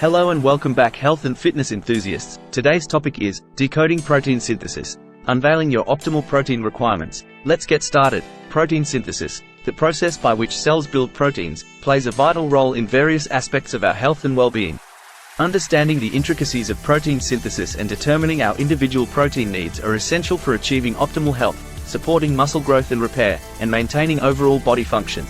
Hello and welcome back, health and fitness enthusiasts. Today's topic is decoding protein synthesis, unveiling your optimal protein requirements. Let's get started. Protein synthesis, the process by which cells build proteins, plays a vital role in various aspects of our health and well-being. Understanding the intricacies of protein synthesis and determining our individual protein needs are essential for achieving optimal health, supporting muscle growth and repair, and maintaining overall body function.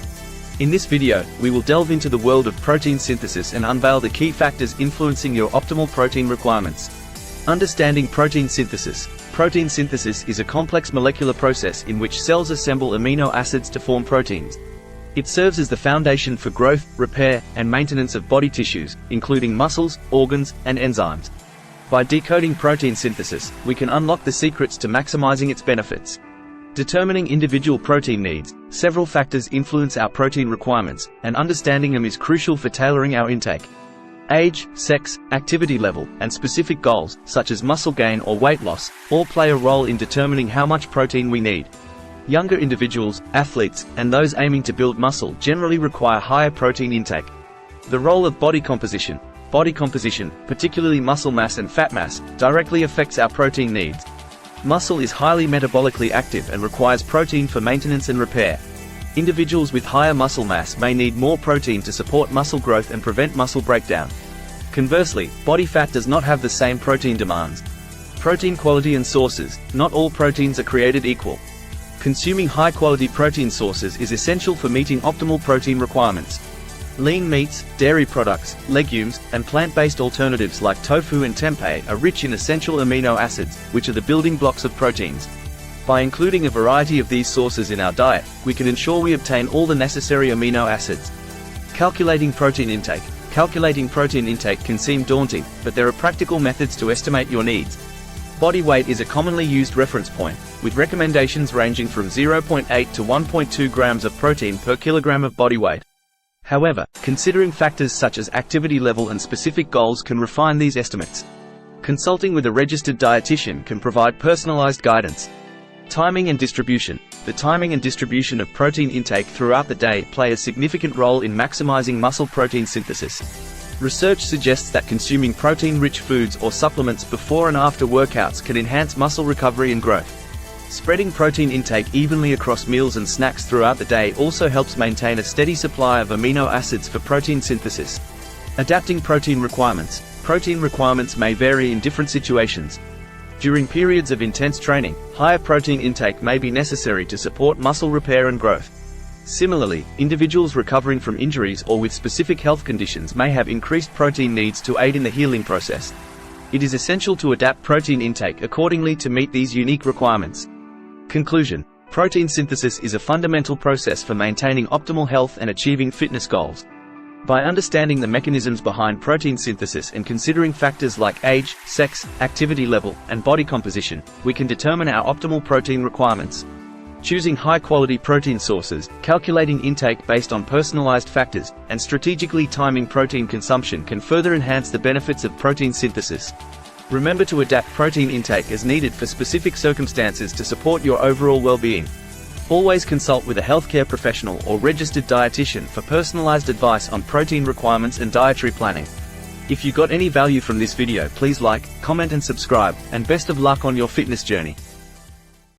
In this video, we will delve into the world of protein synthesis and unveil the key factors influencing your optimal protein requirements. Understanding protein synthesis. Protein synthesis is a complex molecular process in which cells assemble amino acids to form proteins. It serves as the foundation for growth, repair, and maintenance of body tissues, including muscles, organs, and enzymes. By decoding protein synthesis, we can unlock the secrets to maximizing its benefits. Determining individual protein needs. Several factors influence our protein requirements, and understanding them is crucial for tailoring our intake. Age, sex, activity level, and specific goals, such as muscle gain or weight loss, all play a role in determining how much protein we need. Younger individuals, athletes, and those aiming to build muscle generally require higher protein intake. The role of body composition. Body composition, particularly muscle mass and fat mass, directly affects our protein needs. Muscle is highly metabolically active and requires protein for maintenance and repair. Individuals with higher muscle mass may need more protein to support muscle growth and prevent muscle breakdown. Conversely, body fat does not have the same protein demands. Protein quality and sources. Not all proteins are created equal. Consuming high-quality protein sources is essential for meeting optimal protein requirements. Lean meats, dairy products, legumes, and plant-based alternatives like tofu and tempeh are rich in essential amino acids, which are the building blocks of proteins. By including a variety of these sources in our diet, we can ensure we obtain all the necessary amino acids. Calculating protein intake. Calculating protein intake can seem daunting, but there are practical methods to estimate your needs. Body weight is a commonly used reference point, with recommendations ranging from 0.8 to 1.2 grams of protein per kilogram of body weight. However, considering factors such as activity level and specific goals can refine these estimates. Consulting with a registered dietitian can provide personalized guidance. Timing and distribution. The timing and distribution of protein intake throughout the day play a significant role in maximizing muscle protein synthesis. Research suggests that consuming protein-rich foods or supplements before and after workouts can enhance muscle recovery and growth. Spreading protein intake evenly across meals and snacks throughout the day also helps maintain a steady supply of amino acids for protein synthesis. Adapting protein requirements. Protein requirements may vary in different situations. During periods of intense training, higher protein intake may be necessary to support muscle repair and growth. Similarly, individuals recovering from injuries or with specific health conditions may have increased protein needs to aid in the healing process. It is essential to adapt protein intake accordingly to meet these unique requirements. Conclusion. Protein synthesis is a fundamental process for maintaining optimal health and achieving fitness goals. By understanding the mechanisms behind protein synthesis and considering factors like age, sex, activity level, and body composition, we can determine our optimal protein requirements. Choosing high-quality protein sources, calculating intake based on personalized factors, and strategically timing protein consumption can further enhance the benefits of protein synthesis. Remember to adapt protein intake as needed for specific circumstances to support your overall well-being. Always consult with a healthcare professional or registered dietitian for personalized advice on protein requirements and dietary planning. If you got any value from this video, please like, comment and subscribe, and best of luck on your fitness journey.